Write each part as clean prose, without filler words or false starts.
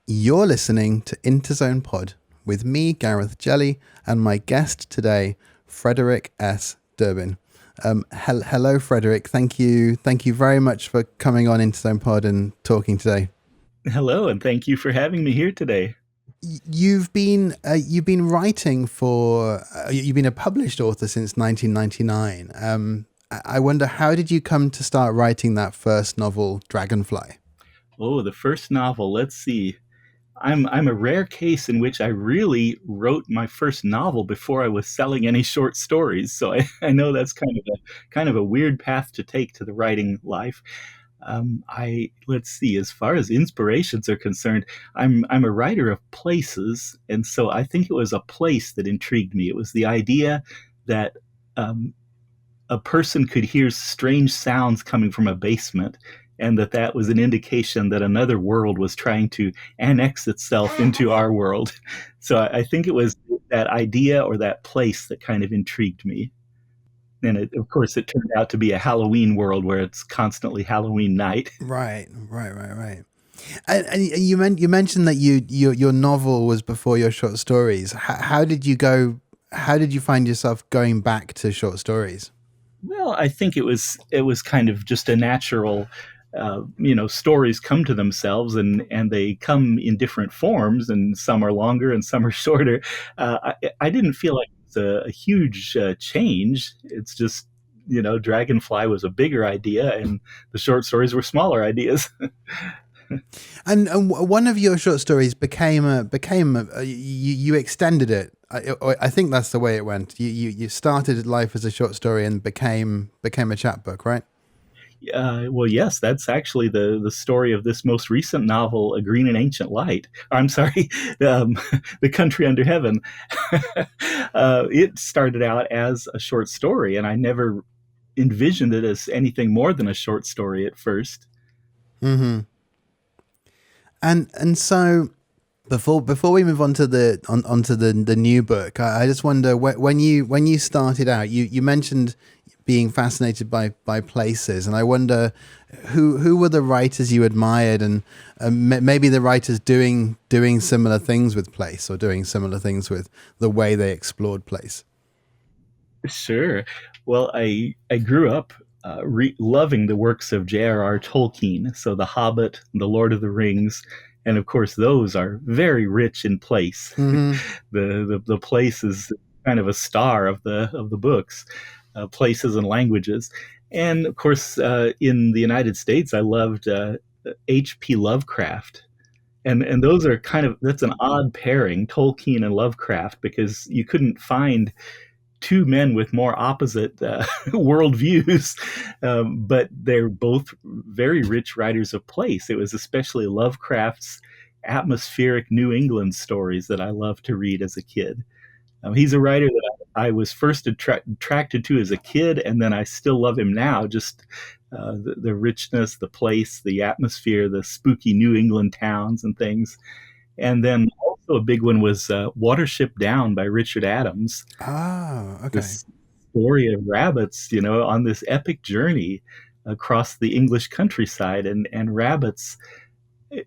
You're listening to Interzone Pod with me, Gareth Jelley, and my guest today, Frederic S. Durbin. Hello, Frederic. Thank you very much for coming on Interzone Pod and talking today. Hello, and thank you for having me here today. You've been writing for you've been a published author since 1999. I wonder, how did you come to start writing that first novel, Dragonfly? Oh, the first novel. Let's see. I'm a rare case in which I really wrote my first novel before I was selling any short stories. So I know that's kind of a weird path to take to the writing life. I let's see. As far as inspirations are concerned, I'm a writer of places, and so I think it was a place that intrigued me. It was the idea that um, a person could hear strange sounds coming from a basement, and that was an indication that another world was trying to annex itself into our world. So I think it was that idea or that place that kind of intrigued me. And of course, it turned out to be a Halloween world where it's constantly Halloween night. Right. And you mentioned that your novel was before your short stories. How did you go? How did you find yourself going back to short stories? Well, I think it was kind of just a natural. Stories come to themselves, and they come in different forms, and some are longer and some are shorter. I didn't feel like it's a huge change. It's just, Dragonfly was a bigger idea, and the short stories were smaller ideas. And one of your short stories you extended it. I think that's the way it went. You started life as a short story and became a chapbook, right? Well, yes, that's actually the story of this most recent novel, A Green and Ancient Light. I'm sorry, um, The Country Under Heaven. It started out as a short story, and I never envisioned it as anything more than a short story at first. Mm-hmm. And so before we move on to onto the new book, I just wonder, when you started out, you mentioned being fascinated by places, and I wonder who were the writers you admired, and maybe the writers doing similar things with place, or doing similar things with the way they explored place. Sure. Well, I grew up loving the works of J.R.R. Tolkien, so The Hobbit, The Lord of the Rings, and of course those are very rich in place. Mm-hmm. The place is kind of a star of the books, places and languages, and of course in the United States I loved H.P. Lovecraft. And those are that's an odd pairing, Tolkien and Lovecraft, because you couldn't find two men with more opposite worldviews, but they're both very rich writers of place. It was especially Lovecraft's atmospheric New England stories that I loved to read as a kid. He's a writer that I was first attracted to as a kid, and then I still love him now. Just the richness, the place, the atmosphere, the spooky New England towns and things. And then also a big one was Watership Down by Richard Adams. Oh, okay. This story of rabbits, on this epic journey across the English countryside, and rabbits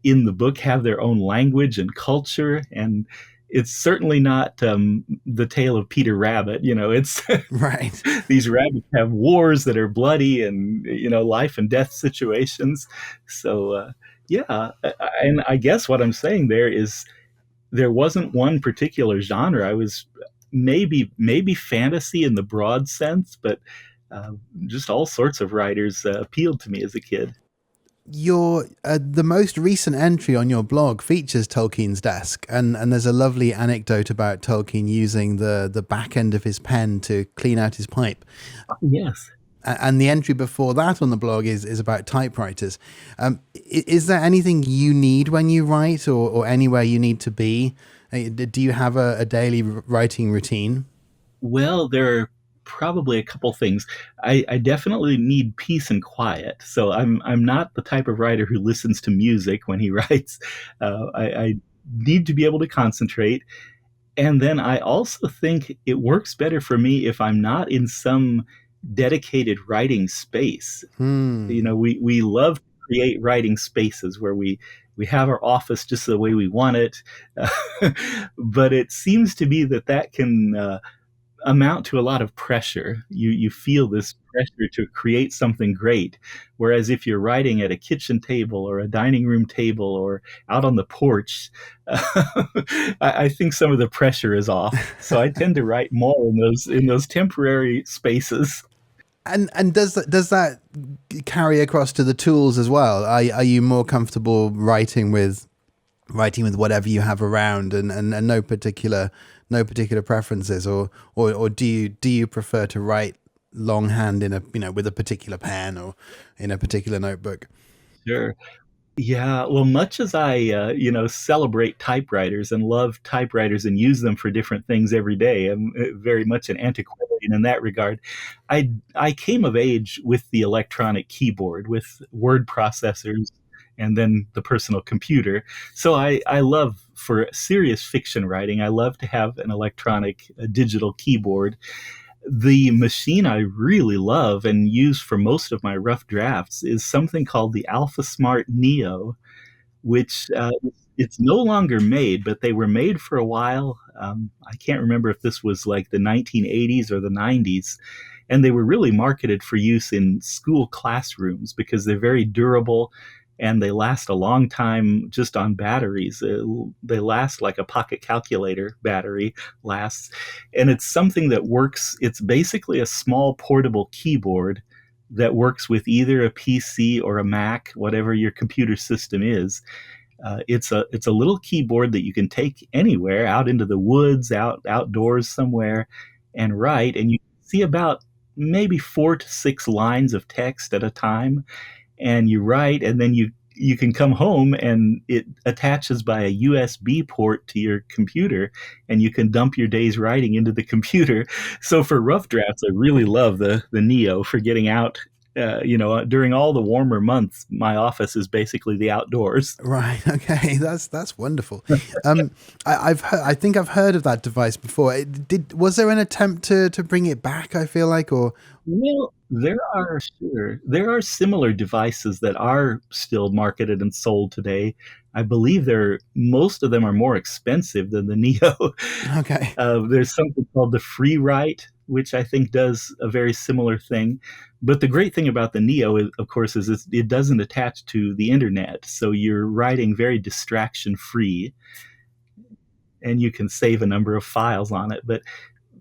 in the book have their own language and culture, and it's certainly not the tale of Peter Rabbit. It's Right. these rabbits have wars that are bloody, and life and death situations. So yeah, and I guess what I'm saying there is there wasn't one particular genre. I was maybe fantasy in the broad sense, but uh, just all sorts of writers appealed to me as a kid. Your the most recent entry on your blog features Tolkien's desk, and there's a lovely anecdote about Tolkien using the back end of his pen to clean out his pipe. Yes. And the entry before that on the blog is about typewriters. Is there anything you need when you write, or anywhere you need to be? Do you have a daily writing routine? Well, there are probably a couple things. I definitely need peace and quiet. So I'm not the type of writer who listens to music when he writes. I need to be able to concentrate. And then I also think it works better for me if I'm not in some dedicated writing space. Hmm. We love to create writing spaces where we We have our office just the way we want it. But it seems to be that can amount to a lot of pressure. You feel this pressure to create something great. Whereas if you're writing at a kitchen table or a dining room table or out on the porch, I think some of the pressure is off. So I tend to write more in those temporary spaces. And does that carry across to the tools as well? Are you more comfortable writing with whatever you have around and no particular preferences, or do you prefer to write longhand in with a particular pen or in a particular notebook? Sure. Yeah, well, much as I, celebrate typewriters and love typewriters and use them for different things every day, I'm very much an antiquarian in that regard. I came of age with the electronic keyboard, with word processors, and then the personal computer. So I love, for serious fiction writing, I love to have an electronic, a digital keyboard. The machine I really love and use for most of my rough drafts is something called the Alpha Smart Neo, which it's no longer made, but they were made for a while. I can't remember if this was like the 1980s or the 90s. And they were really marketed for use in school classrooms because they're very durable and they last a long time just on batteries. They last like a pocket calculator battery lasts. And it's something that works. It's basically a small portable keyboard that works with either a PC or a Mac, whatever your computer system is. It's a little keyboard that you can take anywhere, out into the woods, outdoors somewhere, and write. And you see about maybe 4 to 6 lines of text at a time, and you write, and then you can come home and it attaches by a USB port to your computer, and you can dump your day's writing into the computer. So for rough drafts, I really love the Neo for getting out. During all the warmer months, my office is basically the outdoors. Right. Okay. That's wonderful. I think I've heard of that device before. Was there an attempt to bring it back? I feel like, or Well, there are similar devices that are still marketed and sold today. I believe most of them are more expensive than the Neo. okay. There's something called the Free Write, which I think does a very similar thing. But the great thing about the Neo, of course, is it doesn't attach to the internet. So you're writing very distraction free, and you can save a number of files on it.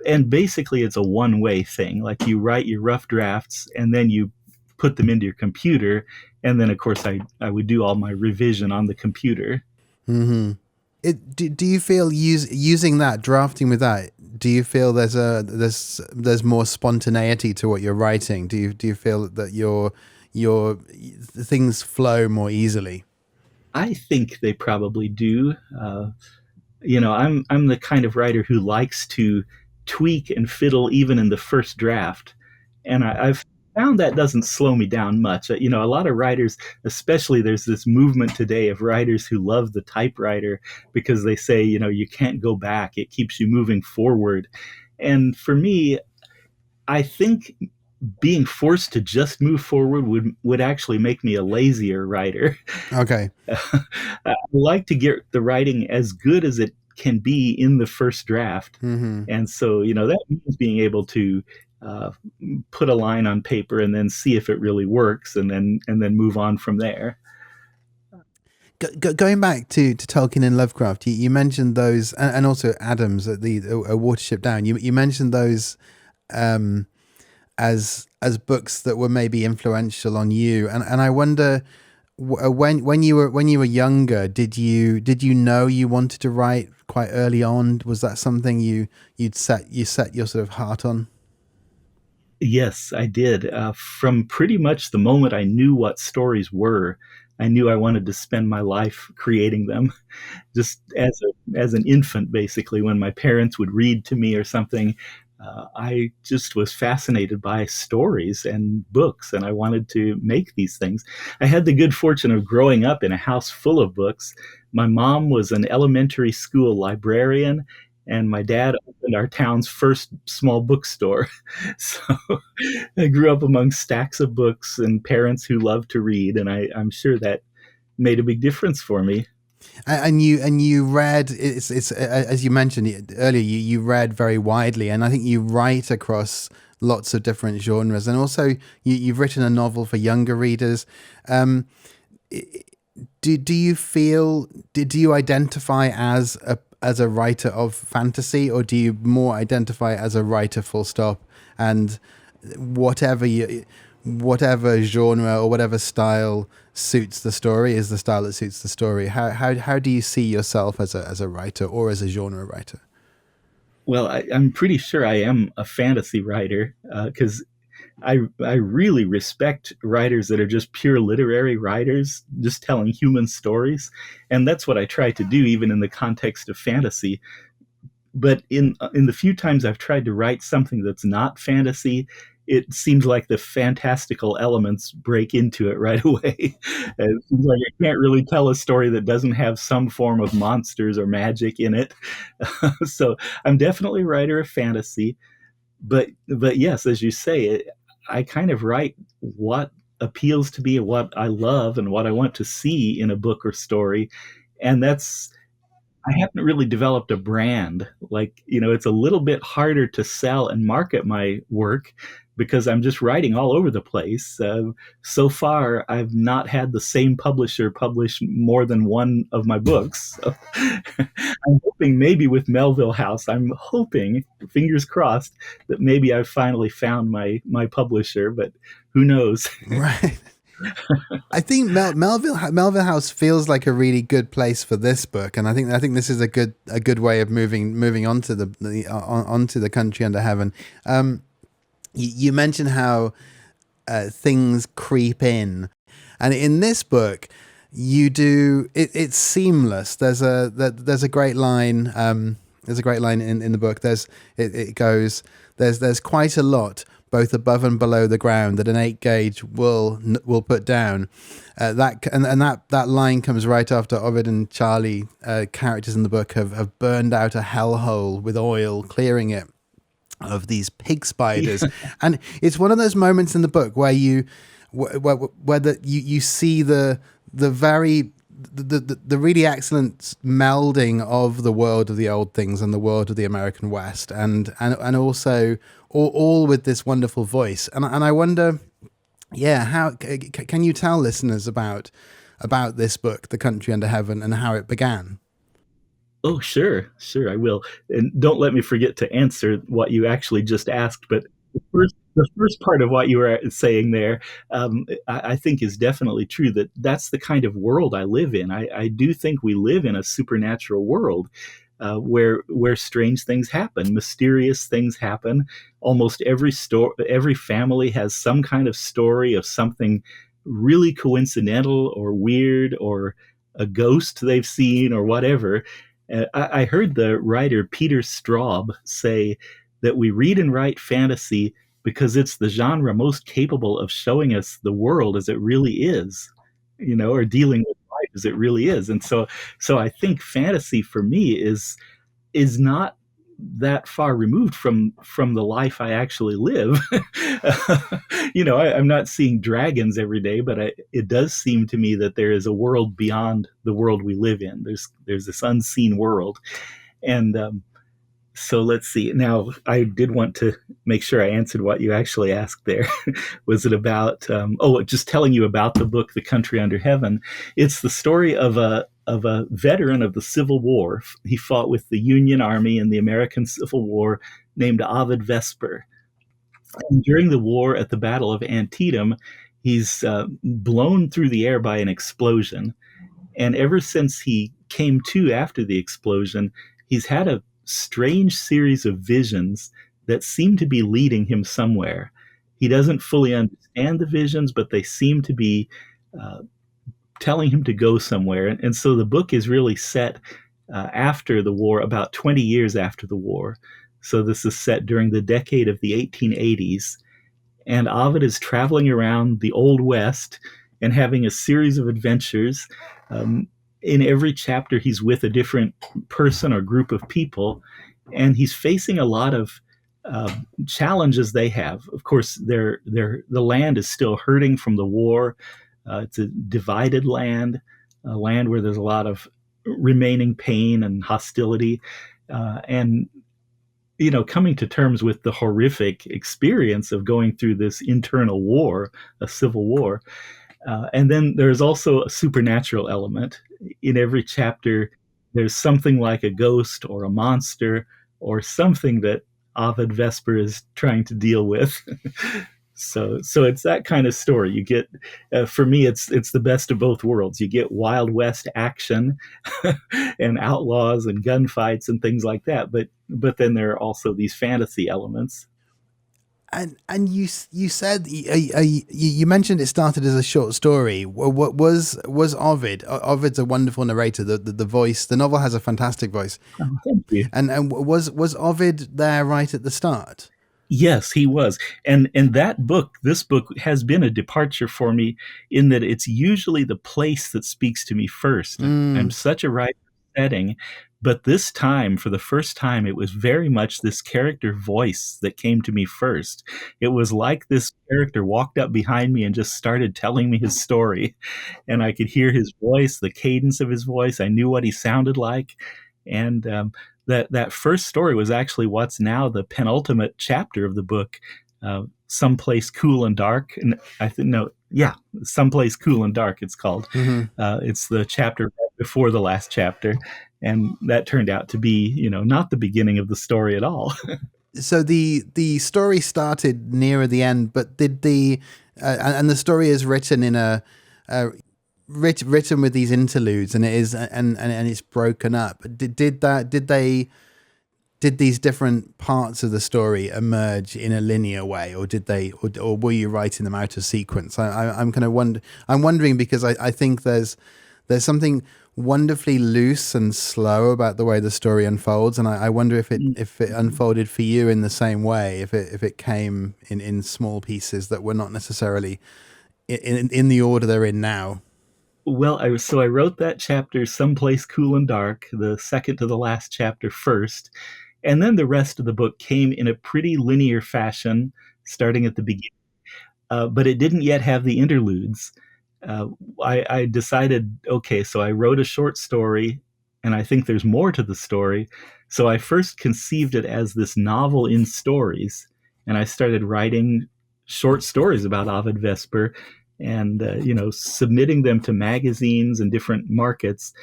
And basically it's a one-way thing. Like you write your rough drafts and then you put them into your computer. And then of course I would do all my revision on the computer. Mm-hmm. Do you feel using that, drafting with that, do you feel there's more spontaneity to what you're writing? Do you feel that your things flow more easily? I think they probably do. I'm the kind of writer who likes to tweak and fiddle even in the first draft, and I've found that doesn't slow me down much. A lot of writers, especially there's this movement today of writers who love the typewriter because they say, you can't go back. It keeps you moving forward. And for me, I think being forced to just move forward would actually make me a lazier writer. Okay. I like to get the writing as good as it can be in the first draft. Mm-hmm. And so, that means being able to put a line on paper and then see if it really works, and then move on from there. Going back to Tolkien and Lovecraft, you mentioned those, and also Adams at a Watership Down. You mentioned those as books that were maybe influential on you, and I wonder, when you were younger, did you know you wanted to write quite early on? Was that something you set your sort of heart on? Yes, I did. From pretty much the moment I knew what stories were, I knew I wanted to spend my life creating them. Just as an infant, basically, when my parents would read to me or something, I just was fascinated by stories and books, and I wanted to make these things. I had the good fortune of growing up in a house full of books. My mom was an elementary school librarian, and my dad opened our town's first small bookstore. So I grew up among stacks of books and parents who loved to read, and I'm sure that made a big difference for me. And you read, it's as you mentioned earlier, you read very widely, and I think you write across lots of different genres, and also you've written a novel for younger readers. Do you feel, do you identify as a writer of fantasy, or do you more identify as a writer full stop, and whatever genre or whatever style suits the story is the style that suits the story? How do you see yourself as a writer or as a genre writer? Well, I'm pretty sure I am a fantasy writer, because I really respect writers that are just pure literary writers, just telling human stories, and that's what I try to do, even in the context of fantasy. But in the few times I've tried to write something that's not fantasy, it seems like the fantastical elements break into it right away. It seems like I can't really tell a story that doesn't have some form of monsters or magic in it. So I'm definitely a writer of fantasy, but yes, as you say, I kind of write what appeals to me, what I love, and what I want to see in a book or story, and that's I haven't really developed a brand. Like, it's a little bit harder to sell and market my work because I'm just writing all over the place. So far, I've not had the same publisher publish more than one of my books. So I'm hoping maybe with Melville House, I'm hoping, fingers crossed, that maybe I've finally found my publisher, but who knows? Right. I think Melville House feels like a really good place for this book, and I think this is a good way of moving on to onto the Country Under Heaven. You mentioned how things creep in, and in this book, you do it's seamless. There's a great line. There's a great line in the book. It goes, there's quite a lot both above and below the ground that an 8-gauge will put down. That line comes right after Ovid and Charlie, characters in the book, have burned out a hellhole with oil, clearing it of these pig spiders. And it's one of those moments in the book where you see the really excellent melding of the world of the old things and the world of the American West, and also all with this wonderful voice. And I wonder, how can you tell listeners about this book, The Country Under Heaven, and how it began? Oh, sure, I will. And don't let me forget to answer what you actually just asked. But the first part of what you were saying there, I think is definitely true. That's the kind of world I live in. I do think we live in a supernatural world, where strange things happen, mysterious things happen. Almost every family has some kind of story of something really coincidental or weird, or a ghost they've seen, or whatever. I heard the writer Peter Straub say that we read and write fantasy because it's the genre most capable of showing us the world as it really is, or dealing with life as it really is. And so I think fantasy for me is not that far removed from the life I actually live. I'm not seeing dragons every day, but it does seem to me that there is a world beyond the world we live in. There's this unseen world, and so let's see. Now, I did want to make sure I answered what you actually asked there. Was it about, just telling you about the book, The Country Under Heaven? It's the story of a veteran of the Civil War. He fought with the Union Army in the American Civil War, named Ovid Vesper. And during the war at the Battle of Antietam, he's blown through the air by an explosion. And ever since he came to after the explosion, he's had a strange series of visions that seem to be leading him somewhere. He doesn't fully understand the visions, but they seem to be telling him to go somewhere. And so the book is really set after the war, about 20 years after the war. So this is set during the decade of the 1880s. And Ovid is traveling around the Old West and having a series of adventures. In every chapter, he's with a different person or group of people, and he's facing a lot of challenges they have. Of course, the land is still hurting from the war. It's a divided land. a land where there's a lot of remaining pain and hostility, and coming to terms with the horrific experience of going through this internal war, a civil war. And then there's also a supernatural element. In every chapter, there's something like a ghost or a monster or something that Ovid Vesper is trying to deal with. So it's that kind of story. You get, for me, it's the best of both worlds. You get Wild West action and outlaws and gunfights and things like that. But then there are also these fantasy elements. And you said you mentioned it started as a short story. What was Ovid? Ovid's a wonderful narrator. The voice, the novel has a fantastic voice. Oh, thank you. And was Ovid there right at the start? Yes, he was. And this book has been a departure for me in that it's usually the place that speaks to me first. I'm such a writer of setting, but this time, for the first time, it was very much this character voice that came to me first. It was like this character walked up behind me and just started telling me his story. And I could hear his voice, the cadence of his voice. I knew what he sounded like. And that first story was actually what's now the penultimate chapter of the book, Someplace Cool and Dark. And Someplace Cool and Dark, it's called. It's the chapter right before the last chapter. And that turned out to be, not the beginning of the story at all. So the story started nearer the end, but did and the story is written in written with these interludes, and it is and it's broken up. Did these different parts of the story emerge in a linear way, or or were you writing them out of sequence? I'm kind of I'm wondering because I think there's something wonderfully loose and slow about the way the story unfolds, and I wonder if it unfolded for you in the same way, if it came in small pieces that were not necessarily in the order they're in now. Well, I wrote that chapter, Someplace Cool and Dark, the second to the last chapter first, and then the rest of the book came in a pretty linear fashion, starting at the beginning. But it didn't yet have the interludes. I decided, okay, so I wrote a short story, and I think there's more to the story. So I first conceived it as this novel in stories, and I started writing short stories about Ovid Vesper and, submitting them to magazines and different markets.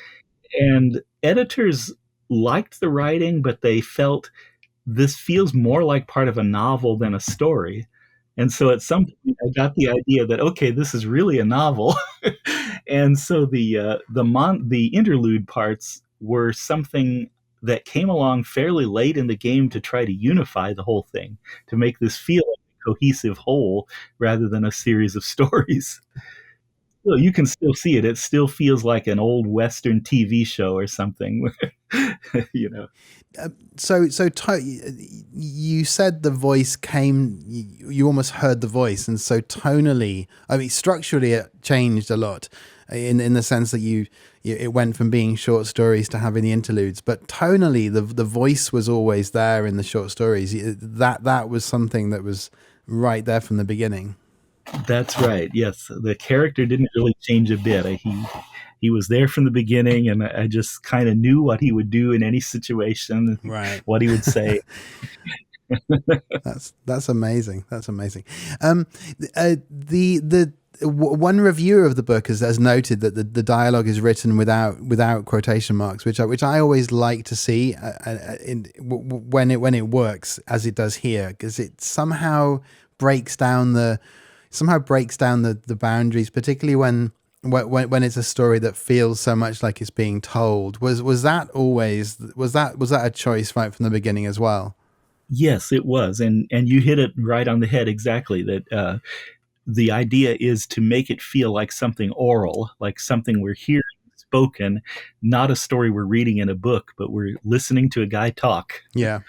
And editors liked the writing, but they felt this feels more like part of a novel than a story. And so at some point I got the idea that, okay, this is really a novel. And so the interlude parts were something that came along fairly late in the game to try to unify the whole thing, to make this feel like a cohesive whole rather than a series of stories. Well, you can still see it. It still feels like an old Western TV show or something. So you said the voice came, you almost heard the voice, and so tonally, I mean, structurally it changed a lot in the sense that it went from being short stories to having the interludes, but tonally the voice was always there in the short stories. That was something that was right there from the beginning. That's right. Yes, the character didn't really change a bit. He was there from the beginning, and I just kind of knew what he would do in any situation, right? What he would say. That's amazing. That's amazing. The one reviewer of the book has noted that the dialogue is written without quotation marks, which I always like to see when it works as it does here, because it somehow breaks down the boundaries, particularly when it's a story that feels so much like it's being told. Was that a choice right from the beginning as well? Yes, it was, and you hit it right on the head exactly. That the idea is to make it feel like something oral, like something we're hearing spoken, not a story we're reading in a book, but we're listening to a guy talk. Yeah.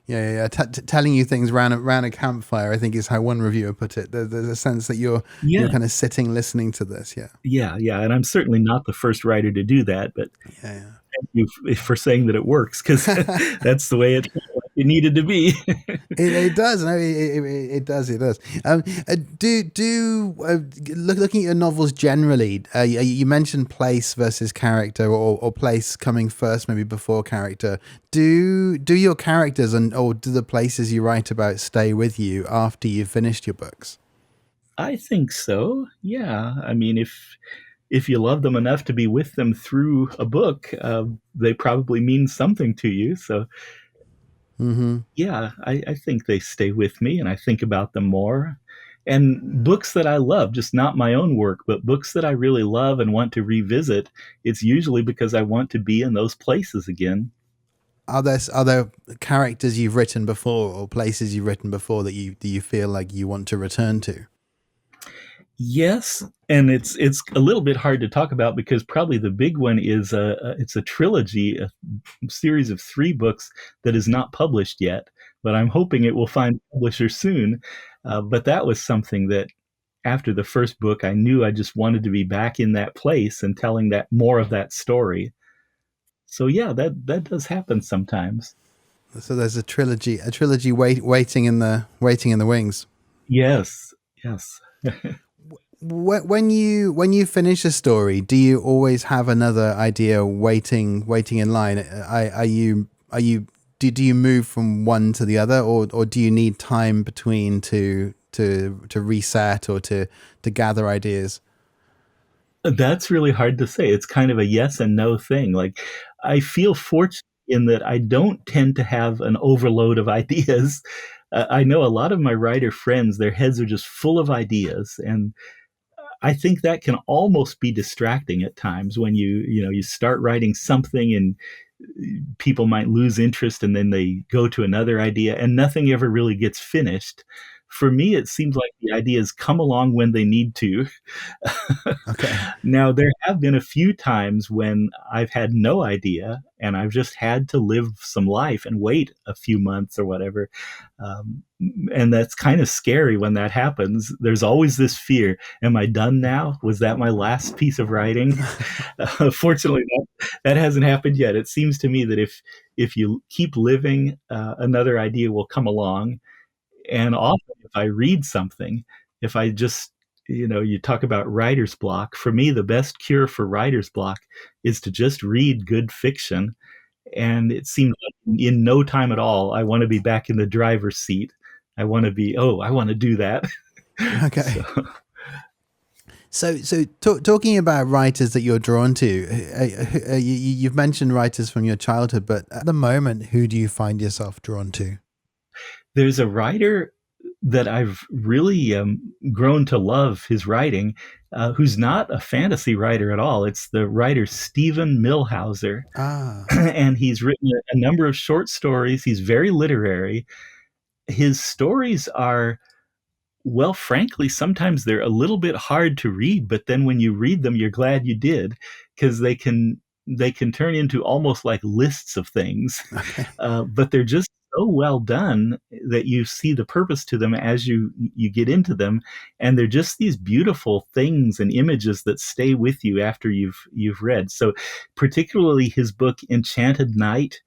Telling you things around a campfire, I think, is how one reviewer put it. There's a sense that you're kind of sitting listening to this. Yeah. And I'm certainly not the first writer to do that, but thank you for saying that it works, because that's the way it feels. it needed to be. It does. No, it does. It does. Looking at your novels generally, you mentioned place versus character, or place coming first, maybe before character. Do your characters or do the places you write about stay with you after you've finished your books? I think so. Yeah. I mean, if you love them enough to be with them through a book, they probably mean something to you. So Mm-hmm. yeah, I think they stay with me, and I think about them more. And books that I love, just not my own work, but books that I really love and want to revisit, it's usually because I want to be in those places again. Are there characters you've written before or places you've written before that you feel like you want to return to? Yes, and it's a little bit hard to talk about because probably the big one is it's a trilogy, a series of 3 books that is not published yet, but I'm hoping it will find a publisher soon. But that was something that after the first book, I knew I just wanted to be back in that place and telling that more of that story. So yeah, that does happen sometimes. So there's a trilogy waiting in the wings. Yes, yes. When you finish a story, do you always have another idea waiting in line? Do you move from one to the other, or do you need time between to reset or to gather ideas? That's really hard to say. It's kind of a yes and no thing. Like, I feel fortunate in that I don't tend to have an overload of ideas. I know a lot of my writer friends, their heads are just full of ideas, and I think that can almost be distracting at times when you start writing something and people might lose interest and then they go to another idea and nothing ever really gets finished. For me, it seems like the ideas come along when they need to. Okay. Now, there have been a few times when I've had no idea and I've just had to live some life and wait a few months or whatever. Um, and that's kind of scary when that happens. There's always this fear. Am I done now? Was that my last piece of writing? Fortunately, that hasn't happened yet. It seems to me that if you keep living, another idea will come along. And often, if I read something, if I just, you talk about writer's block. For me, the best cure for writer's block is to just read good fiction. And it seems like in no time at all, I want to be back in the driver's seat. I want to be, oh, I want to do that. Okay. So, So talking about writers that you're drawn to, you've mentioned writers from your childhood, but at the moment, who do you find yourself drawn to? there's a writer that I've really grown to love his writing, who's not a fantasy writer at all. It's the writer Stephen Millhauser. Ah, And he's written a number of short stories. He's very literary. His stories are, well, frankly, sometimes they're a little bit hard to read, but then when you read them, you're glad you did because they can turn into almost like lists of things, okay. but they're just so well done that you see the purpose to them as you get into them, and they're just these beautiful things and images that stay with you after you've read. So, particularly his book Enchanted Night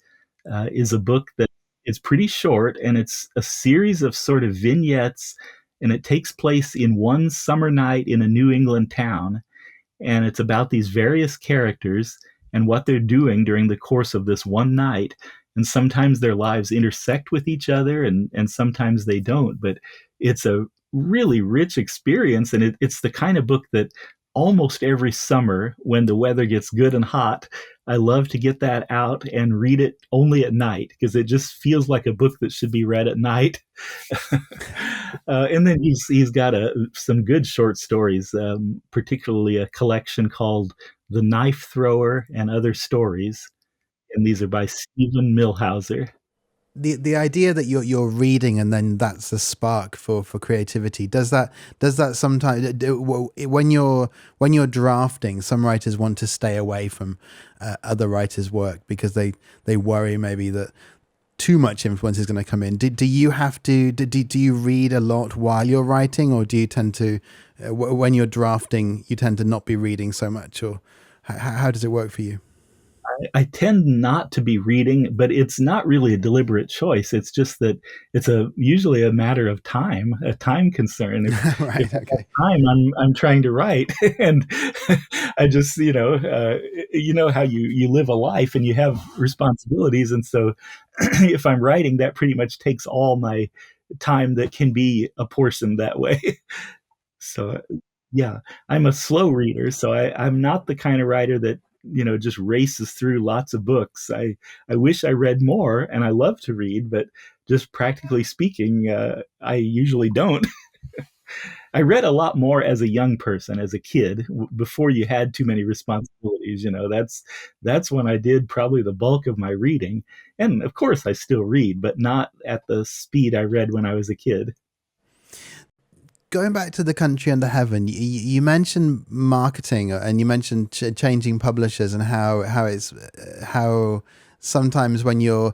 is a book that is pretty short, and it's a series of sort of vignettes, and it takes place in one summer night in a New England town, and it's about these various characters and what they're doing during the course of this one night. And sometimes their lives intersect with each other, and sometimes they don't. But it's a really rich experience, and it's the kind of book that almost every summer, when the weather gets good and hot, I love to get that out and read it only at night because it just feels like a book that should be read at night. And then he's got some good short stories, particularly a collection called "The Knife Thrower and Other Stories," and these are by Stephen Millhauser. The idea that you're reading and then that's the spark for creativity, does that sometimes when you're drafting, some writers want to stay away from other writers' work because they worry maybe that too much influence is going to come in. Do you have to do you read a lot while you're writing, or do you tend to when you're drafting you tend to not be reading so much, or how does it work for you? I tend not to be reading, but it's not really a deliberate choice. It's just that it's usually a matter of time, a time concern. If Right. I Okay. have time, I'm trying to write, and I just you know how you live a life and you have responsibilities, and so if I'm writing, that pretty much takes all my time that can be apportioned that way. So yeah, I'm a slow reader, so I'm not the kind of writer that just races through lots of books. I wish I read more, and I love to read, but just practically speaking, I usually don't. I read a lot more as a young person, as a kid, before you had too many responsibilities. That's when I did probably the bulk of my reading, and of course I still read, but not at the speed I read when I was a kid. Going back to The Country Under Heaven, you mentioned marketing, and you mentioned changing publishers, and how sometimes when you're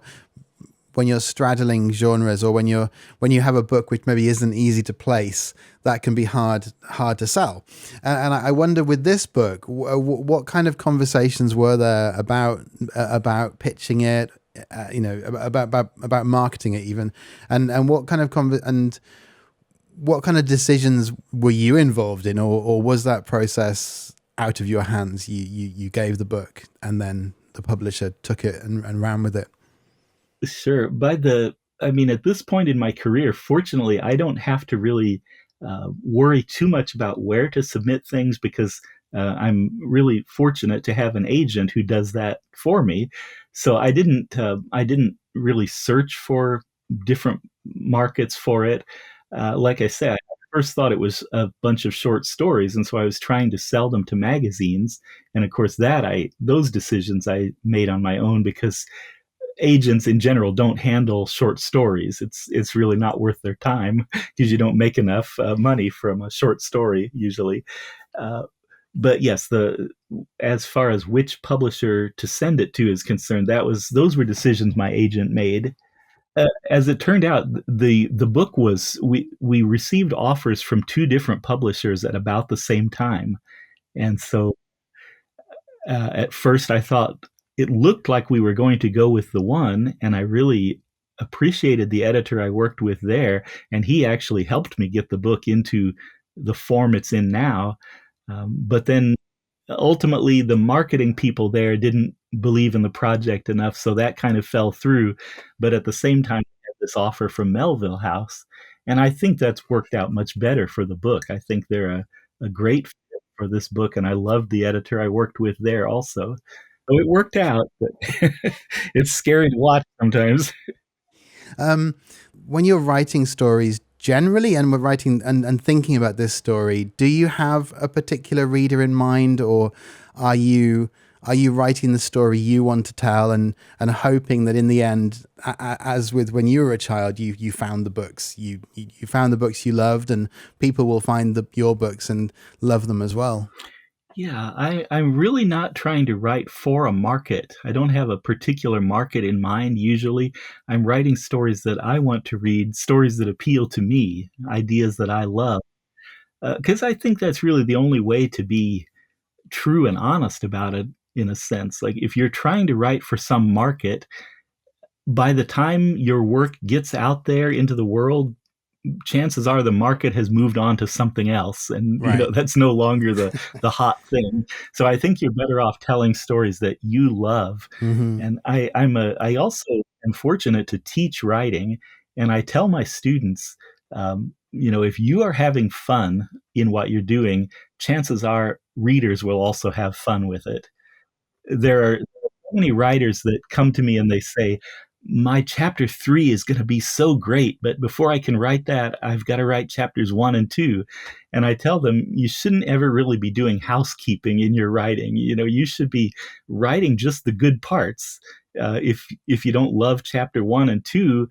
straddling genres, or when you have a book which maybe isn't easy to place, that can be hard to sell. And I wonder, with this book, what kind of conversations were there about pitching it, about marketing it even, and what kind of what kind of decisions were you involved in, or was that process out of your hands? You gave the book, and then the publisher took it and ran with it. Sure. I mean, at this point in my career, fortunately, I don't have to really worry too much about where to submit things, because I'm really fortunate to have an agent who does that for me. So I didn't really search for different markets for it. Like I said, I first thought it was a bunch of short stories, and so I was trying to sell them to magazines. And of course, those decisions I made on my own, because agents in general don't handle short stories. It's really not worth their time, because you don't make enough money from a short story usually. Uh, but yes, the as far as which publisher to send it to is concerned, those were decisions my agent made. As it turned out, the book was we received offers from two different publishers at about the same time, and so at first I thought it looked like we were going to go with the one, and I really appreciated the editor I worked with there, and he actually helped me get the book into the form it's in now. But then ultimately, the marketing people there didn't believe in the project enough, so that kind of fell through. But at the same time, we had this offer from Melville House, and I think that's worked out much better for the book. I think they're a great fit for this book, and I loved the editor I worked with there also. So it worked out, but it's scary to watch sometimes. Um, when you're writing stories generally, and we're writing and thinking about this story, do you have a particular reader in mind, or are you writing the story you want to tell, and hoping that in the end, as with when you were a child, you found the books you found the books you loved, and people will find your books and love them as well? Yeah, I'm really not trying to write for a market. I don't have a particular market in mind usually. I'm writing stories that I want to read, stories that appeal to me, ideas that I love. Because I think that's really the only way to be true and honest about it, in a sense. Like, if you're trying to write for some market, by the time your work gets out there into the world, chances are the market has moved on to something else, and Right. that's no longer the hot thing. So I think you're better off telling stories that you love. Hmm. And I also am fortunate to teach writing, and I tell my students, if you are having fun in what you're doing, chances are readers will also have fun with it. There are so many writers that come to me and they say, my chapter 3 is going to be so great, but before I can write that, I've got to write chapters 1 and 2. And I tell them, you shouldn't ever really be doing housekeeping in your writing. You should be writing just the good parts. If you don't love chapter 1 and 2,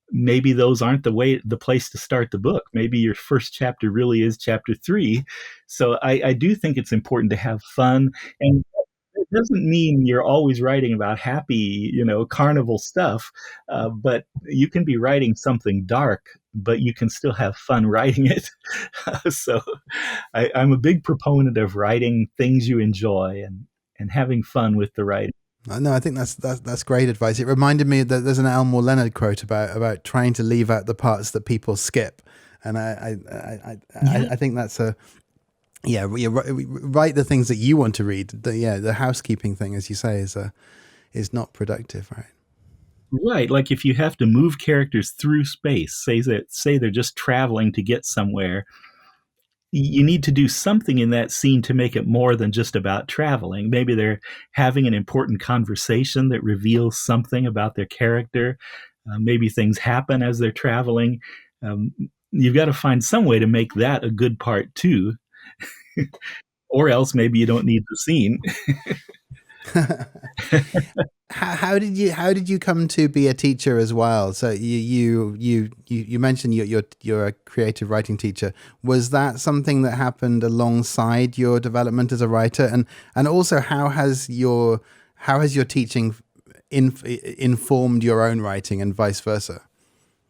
maybe those aren't the place to start the book. Maybe your first chapter really is chapter 3. So I do think it's important to have fun, and it doesn't mean you're always writing about happy, carnival stuff, but you can be writing something dark, but you can still have fun writing it. So I'm a big proponent of writing things you enjoy, and having fun with the writing. No, I think that's great advice. It reminded me that there's an Elmore Leonard quote about trying to leave out the parts that people skip, and Yeah. I think that's a yeah. Write the things that you want to read. The housekeeping thing, as you say, is not productive, right? Right. Like if you have to move characters through space, say they're just traveling to get somewhere, you need to do something in that scene to make it more than just about traveling. Maybe they're having an important conversation that reveals something about their character. Maybe things happen as they're traveling. Um, you've got to find some way to make that a good part too, or else maybe you don't need the scene. How did you come to be a teacher as well? So you mentioned you're a creative writing teacher. Was that something that happened alongside your development as a writer? And also how has your teaching informed your own writing and vice versa?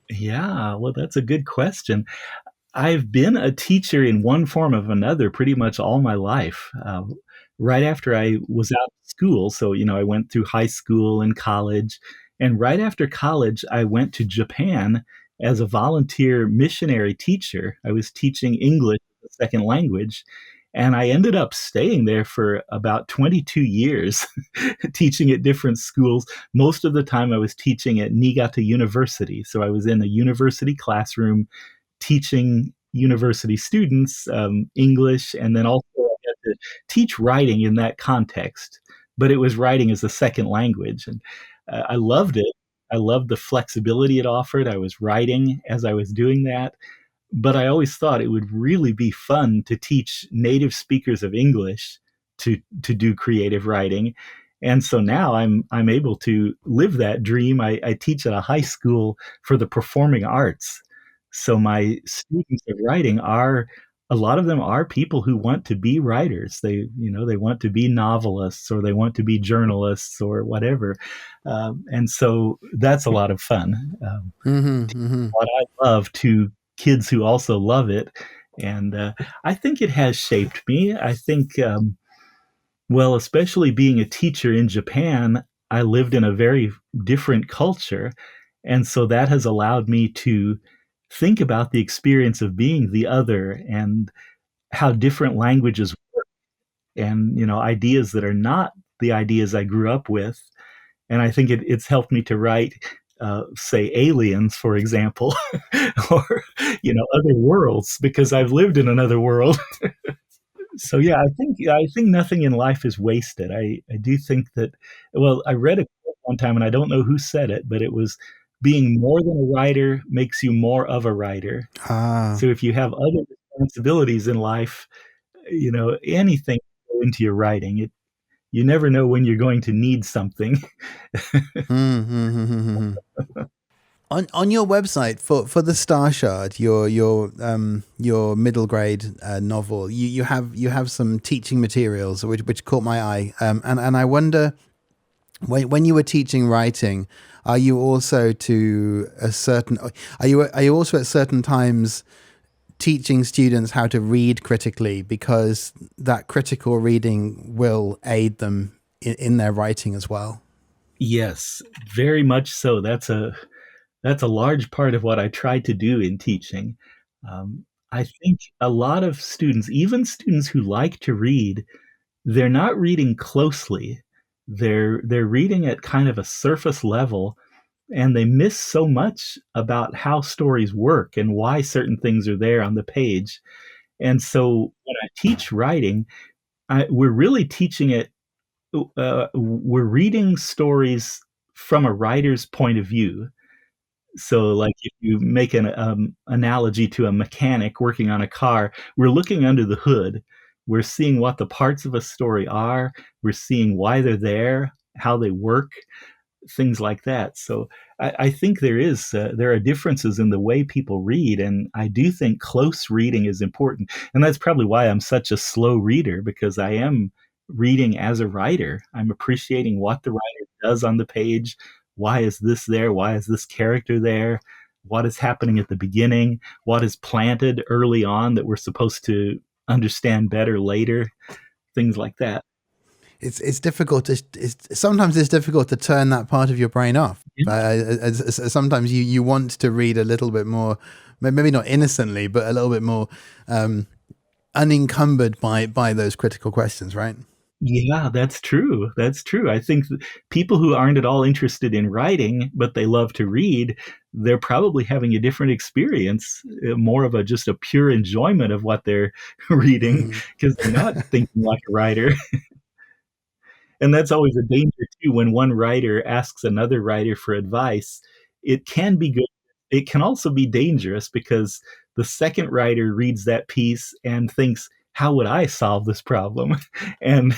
Yeah, well, that's a good question. I've been a teacher in one form or another pretty much all my life. Right after I was out of school, so I went through high school and college, and right after college, I went to Japan as a volunteer missionary teacher. I was teaching English as a second language, and I ended up staying there for about 22 years, teaching at different schools. Most of the time, I was teaching at Niigata University, so I was in a university classroom teaching university students English, and then also I had to teach writing in that context. But it was writing as a second language, and I loved it. I loved the flexibility it offered. I was writing as I was doing that, but I always thought it would really be fun to teach native speakers of English to do creative writing. And so now I'm able to live that dream. I teach at a high school for the performing arts. So my students of writing are a lot of them are people who want to be writers. They want to be novelists, or they want to be journalists, or whatever. And so that's a lot of fun. Mm-hmm, mm-hmm. What I love to kids who also love it. And I think it has shaped me. I think, well, especially being a teacher in Japan, I lived in a very different culture. And so that has allowed me to think about the experience of being the other, and how different languages work, and, ideas that are not the ideas I grew up with. And I think it's helped me to write, say, aliens, for example, or other worlds, because I've lived in another world. So yeah, I think nothing in life is wasted. I do think that. Well, I read a quote one time, and I don't know who said it, but it was, "Being more than a writer makes you more of a writer." Ah. So if you have other responsibilities in life, anything can go into your writing. You never know when you're going to need something. Mm-hmm. On your website for the Star Shard, your middle grade novel, you have some teaching materials which caught my eye, and I wonder, when you were teaching writing, are you also to a certain are you also at certain times teaching students how to read critically, because that critical reading will aid them in their writing as well? Yes, very much so. That's a large part of what I try to do in teaching. I think a lot of students, even students who like to read, they're not reading closely. They're reading at kind of a surface level, and they miss so much about how stories work and why certain things are there on the page. And so when I teach writing, we're really teaching it. We're reading stories from a writer's point of view. So, like, if you make an analogy to a mechanic working on a car, we're looking under the hood. We're seeing what the parts of a story are. We're seeing why they're there, how they work, things like that. So, I think there are differences in the way people read, and I do think close reading is important. And that's probably why I'm such a slow reader, because I am reading as a writer. I'm appreciating what the writer does on the page. Why is this there? Why is this character there? What is happening at the beginning? What is planted early on that we're supposed to understand better later? Things like that. it's difficult to sometimes it's difficult to turn that part of your brain off. Sometimes you want to read a little bit more, maybe not innocently, but a little bit more unencumbered by those critical questions, right? Yeah, that's true. That's true. I think people who aren't at all interested in writing, but they love to read, they're probably having a different experience, more of a just a pure enjoyment of what they're reading Mm-hmm. because they're not thinking like a writer. And that's always a danger too when one writer asks another writer for advice. It can be good. It can also be dangerous because the second writer reads that piece and thinks, how would I solve this problem? And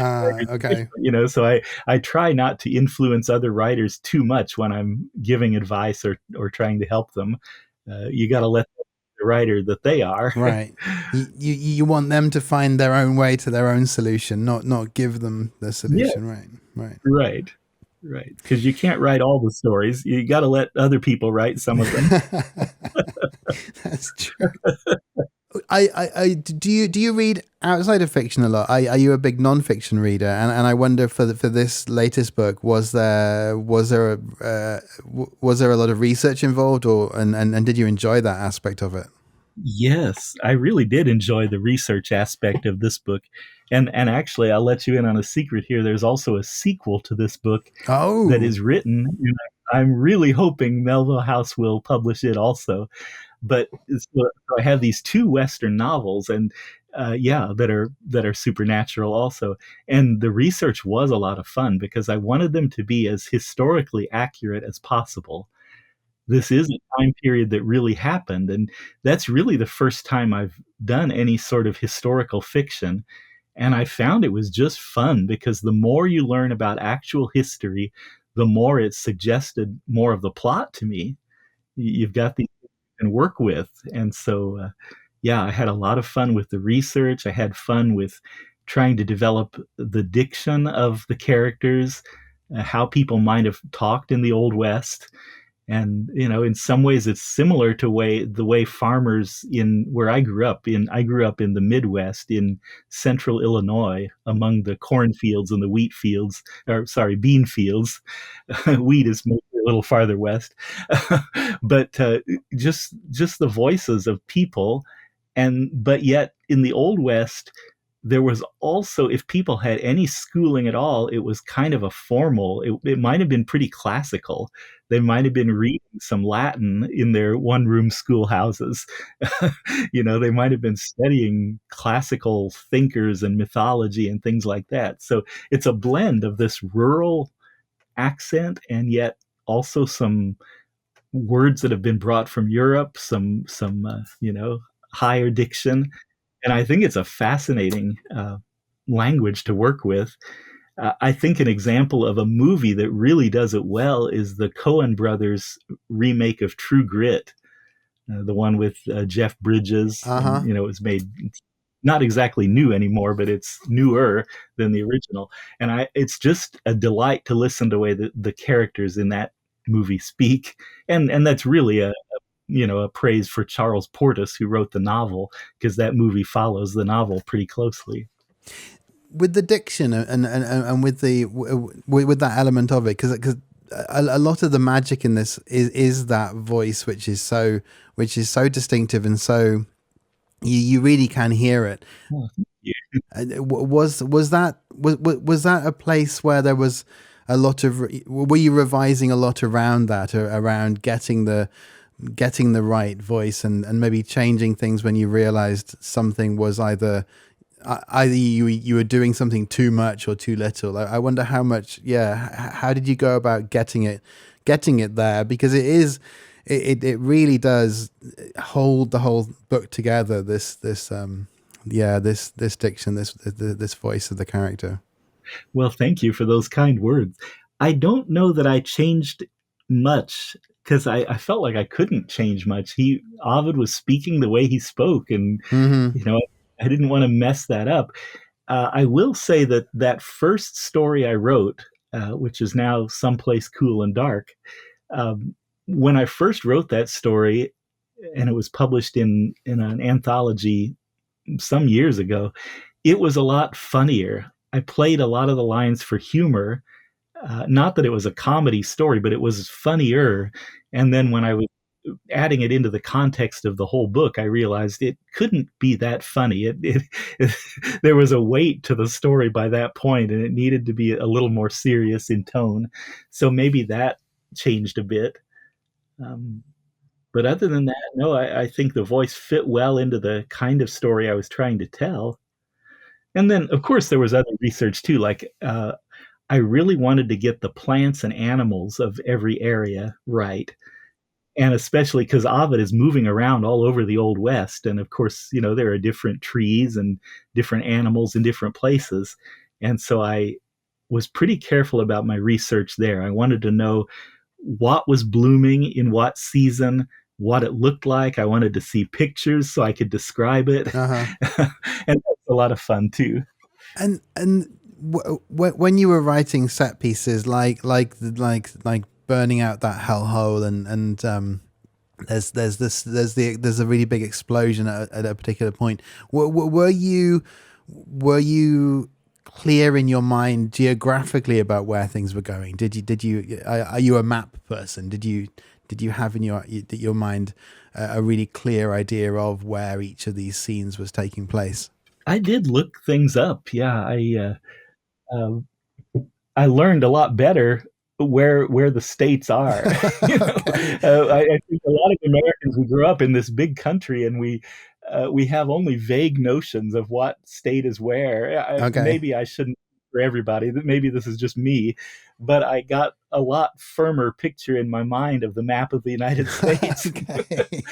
Okay. so I try not to influence other writers too much when I'm giving advice or trying to help them. You got to let the writer that they are. Right. You want them to find their own way to their own solution, not give them the Yeah, solution. Right. Right. right. Right. Because you can't write all the stories. You got to let other people write some of them. That's true. Do you read outside of fiction a lot? Are you a big nonfiction reader? And I wonder for this latest book, was there a lot of research involved, and did you enjoy that aspect of it? Yes, I really did enjoy the research aspect of this book. And actually, I'll let you in on a secret here. There's also a sequel to this book that Oh, is written. And I'm really hoping Melville House will publish it also. But so I have these two Western novels, and yeah, that are supernatural also. And the research was a lot of fun because I wanted them to be as historically accurate as possible. This is a time period that really happened, and that's really the first time I've done any sort of historical fiction. And I found it was just fun because the more you learn about actual history, the more it suggested more of the plot to me. You've got these you can work with, and so yeah, I had a lot of fun with the research. I had fun with trying to develop the diction of the characters, how people might have talked in the Old West. And in some ways it's similar to the way farmers in where I grew up in the Midwest in central Illinois among the cornfields and the wheat fields, or sorry, bean fields. Wheat is maybe a little farther west. But just the voices of people. And but yet in the Old West there was also, if people had any schooling at all, it was kind of a formal, it might have been pretty classical. They might have been reading some Latin in their one room schoolhouses. They might have been studying classical thinkers and mythology and things like that. So it's a blend of this rural accent and yet also some words that have been brought from Europe, some higher diction. And I think it's a fascinating language to work with. I think an example of a movie that really does it well is the Coen brothers remake of True Grit, the one with Jeff Bridges, and uh-huh. it was made not exactly new anymore, but it's newer than the original. And it's just a delight to listen to the way that the characters in that movie speak, and that's really a praise for Charles Portis, who wrote the novel, because that movie follows the novel pretty closely. With the diction and with with that element of it, because a lot of the magic in this is that voice, which is so distinctive, and so you really can hear it. Oh, Was that a place where there was a lot of, were you revising a lot around that, or around getting the right voice, and maybe changing things when you realized something was either you were doing something too much or too little? I wonder how much. Yeah, how did you go about getting it there? Because it really does hold the whole book together. This diction, this voice of the character. well, thank you for those kind words. I don't know that I changed much because I felt like I couldn't change much. Ovid was speaking the way he spoke, and Mm-hmm. you know, I didn't want to mess that up. I will say that first story I wrote, which is now Someplace Cool and Dark, um, when I first wrote that story, and it was published in an anthology some years ago, it was a lot funnier. I played a lot of the lines for humor. Not that it was a comedy story, but it was funnier. And then when I was adding it into the context of the whole book, I realized it couldn't be that funny. There was a weight to the story by that point, and it needed to be a little more serious in tone. So maybe that changed a bit. Um, but other than that, no, I think the voice fit well into the kind of story I was trying to tell. And then, of course, there was other research too. Like, I really wanted to get the plants and animals of every area right. And especially because Ovid is moving around all over the Old West. And of course, there are different trees and different animals in different places. And so I was pretty careful about my research there. I wanted to know what was blooming in what season, what it looked like. I wanted to see pictures so I could describe it. Uh-huh. And that's a lot of fun too. And when you were writing set pieces like burning out that hellhole and there's a really big explosion at a particular point. Were you clear in your mind geographically about where things were going? Are you a map person? Did you have in your mind a really clear idea of where each of these scenes was taking place? I did look things up. Yeah, I learned a lot better where the states are. Okay. I think a lot of Americans, we grew up in this big country, and we have only vague notions of what state is where. Okay. Maybe I shouldn't for everybody. Maybe this is just me, but I got a lot firmer picture in my mind of the map of the United States. Okay.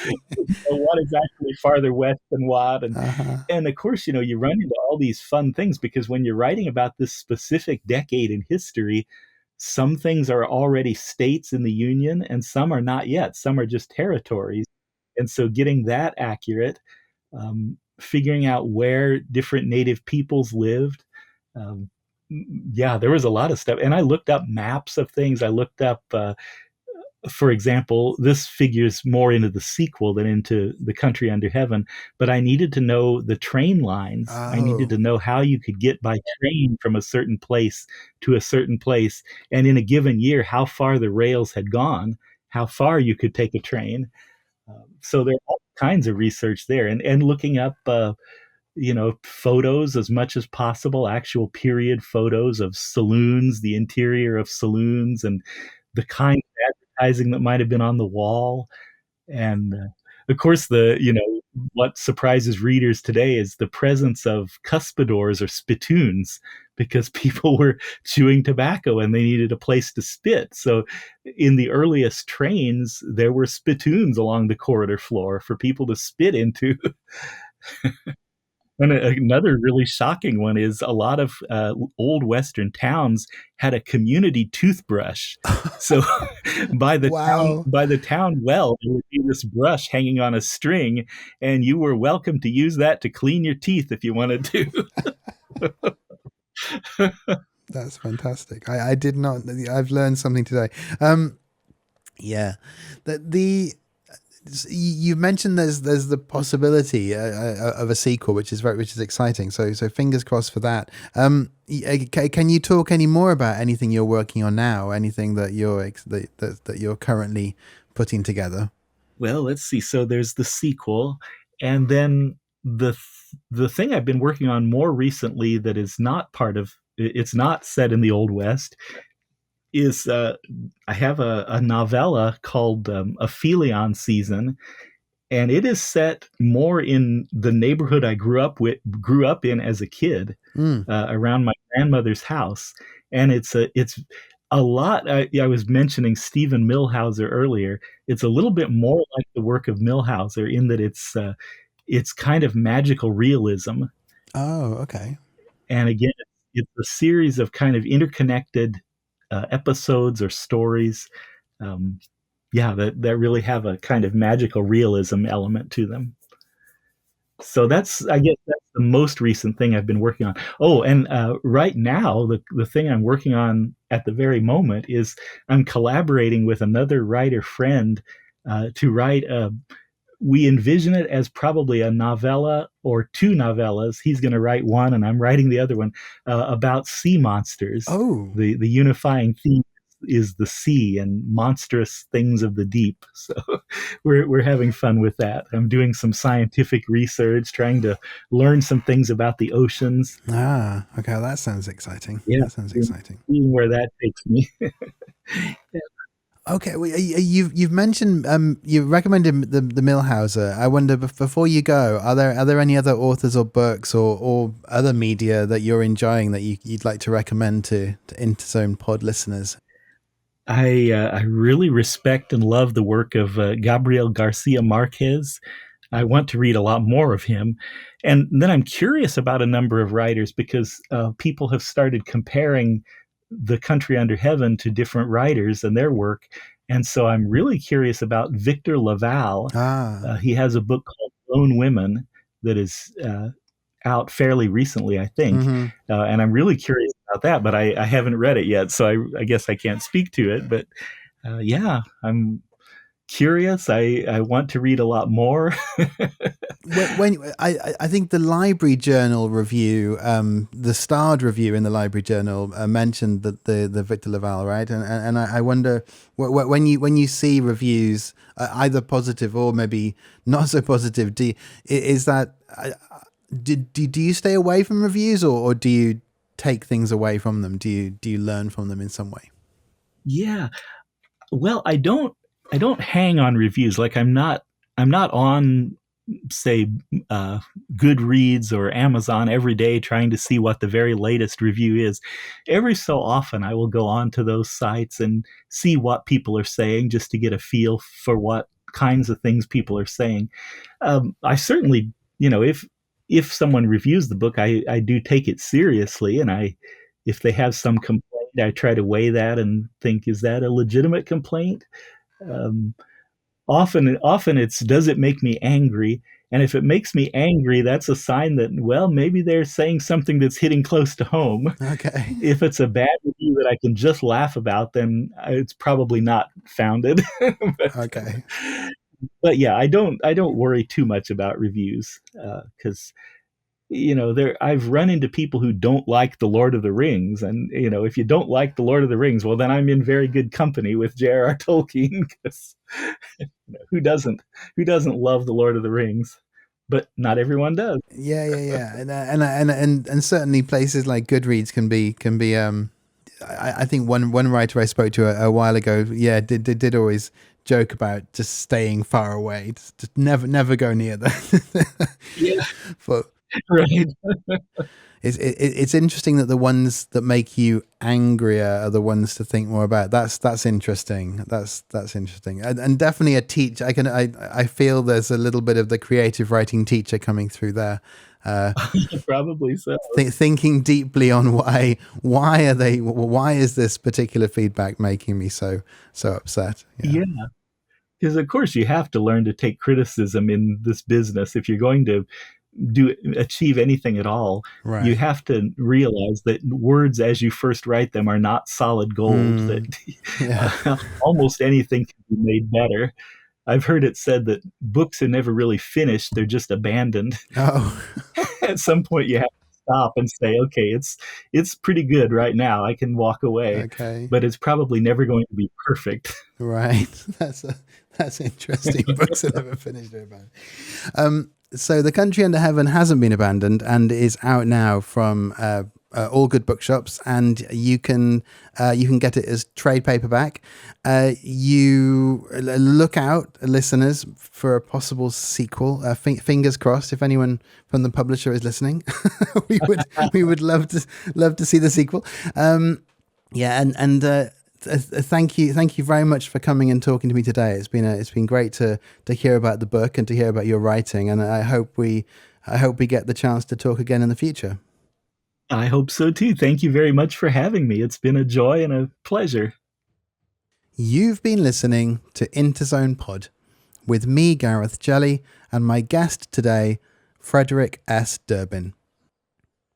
What is actually farther west than what, Uh-huh. and of course, you run into all these fun things because when you're writing about this specific decade in history, some things are already states in the Union and some are not yet. Some are just territories. And so getting that accurate, figuring out where different native peoples lived. Um, yeah, there was a lot of stuff. And I looked up maps of things. I looked up, for example, this figures more into the sequel than into The Country Under Heaven, but I needed to know the train lines. I needed to know how you could get by train from a certain place to a certain place, and in a given year, how far the rails had gone, how far you could take a train. So there are all kinds of research there, and looking up, photos as much as possible, actual period photos of saloons, the interior of saloons, and the kind of advertising that might have been on the wall. And of course, what surprises readers today is the presence of cuspidors or spittoons, because people were chewing tobacco and they needed a place to spit. So in the earliest trains, there were spittoons along the corridor floor for people to spit into. And another really shocking one is a lot of old Western towns had a community toothbrush. So by the Wow. town well, there would be this brush hanging on a string, and you were welcome to use that to clean your teeth if you wanted to. That's fantastic. I did not. I've learned something today. Yeah, you mentioned there's the possibility of a sequel, which is exciting. So fingers crossed for that. Can you talk any more about anything you're working on now? Anything that you're currently putting together? Well, let's see. So there's the sequel, and then the thing I've been working on more recently that is not part of it's not set in the Old West is I have a novella called A Phelion Season, and it is set more in the neighborhood I grew up in as a kid, around my grandmother's house, and it's a lot. I was mentioning Stephen Millhauser earlier. It's a little bit more like the work of Millhauser in that it's kind of magical realism. Oh, okay. And again, it's a series of kind of interconnected episodes or stories. Um, yeah, that really have a kind of magical realism element to them. So I guess that's the most recent thing I've been working on. Oh, and right now, the thing I'm working on at the very moment is I'm collaborating with another writer friend to write we envision it as probably a novella or two novellas. He's going to write one, and I'm writing the other one about sea monsters. Oh, The unifying theme is the sea and monstrous things of the deep. So we're having fun with that. I'm doing some scientific research, trying to learn some things about the oceans. okay. That sounds exciting. Yeah, That sounds exciting. seeing where that takes me. Okay, well, you've mentioned you recommended the Millhauser. I wonder before you go, are there any other authors or books or other media that you're enjoying that you'd like to recommend to Interzone Pod listeners? I really respect and love the work of Gabriel Garcia Marquez. I want to read a lot more of him. And then I'm curious about a number of writers because people have started comparing The Country Under Heaven to different writers and their work. And so I'm really curious about Victor Laval. He has a book called Lone Women that is out fairly recently, I think. Mm-hmm. And I'm really curious about that, but I haven't read it yet. So I guess I can't speak to it. But yeah, I'm curious. I want to read a lot more. when I think the Library Journal review, the starred review in the Library Journal mentioned that the Victor Laval, right? And I wonder when you see reviews either positive or maybe not so positive, is that do you stay away from reviews or do you take things away from them? Do you learn from them in some way? Yeah. Well, I don't hang on reviews. Like I'm not on, say, Goodreads or Amazon every day trying to see what the very latest review is. Every so often I will go on to those sites and see what people are saying just to get a feel for what kinds of things people are saying. I certainly, if someone reviews the book, I do take it seriously, and if they have some complaint, I try to weigh that and think, is that a legitimate complaint? Um, often it's, does it make me angry? And if it makes me angry, that's a sign that, well, maybe they're saying something that's hitting close to home. Okay. If it's a bad review that I can just laugh about, then it's probably not founded. Okay. But yeah, I don't worry too much about reviews because I've run into people who don't like the Lord of the Rings, and if you don't like the Lord of the Rings, well, then I'm in very good company with J.R.R. Tolkien, because who doesn't love the Lord of the Rings? But not everyone does. Yeah, and certainly places like Goodreads can be. I think one writer I spoke to a while ago, did always joke about just staying far away, just never go near that. Yeah. But right. It's interesting that the ones that make you angrier are the ones to think more about. That's interesting. That's interesting, and definitely a teacher. I feel there's a little bit of the creative writing teacher coming through there. Probably so. Thinking deeply on why is this particular feedback making me so upset? Yeah. Because of course you have to learn to take criticism in this business if you're going to achieve anything at all. Right. You have to realize that words as you first write them are not solid gold, that almost anything can be made better. I've heard it said that books are never really finished, they're just abandoned. Oh. At some point you have to stop and say, okay, it's pretty good right now, I can walk away. Okay. But it's probably never going to be perfect. Right. That's interesting. Books are never finished. So The Country Under Heaven hasn't been abandoned and is out now from all good bookshops, and you can get it as trade paperback. You look out, listeners, for a possible sequel. Fingers crossed. If anyone from the publisher is listening, we would love to see the sequel. Thank you very much for coming and talking to me today. It's been great to hear about the book and to hear about your writing, and I hope we get the chance to talk again in the future. I hope so too. Thank you very much for having me. It's been a joy and a pleasure. You've been listening to Interzone Pod with me, Gareth Jelley, and my guest today, Frederic S. Durbin.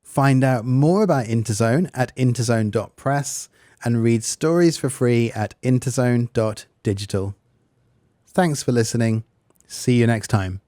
Find out more about Interzone at interzone.press and read stories for free at interzone.digital. Thanks for listening. See you next time.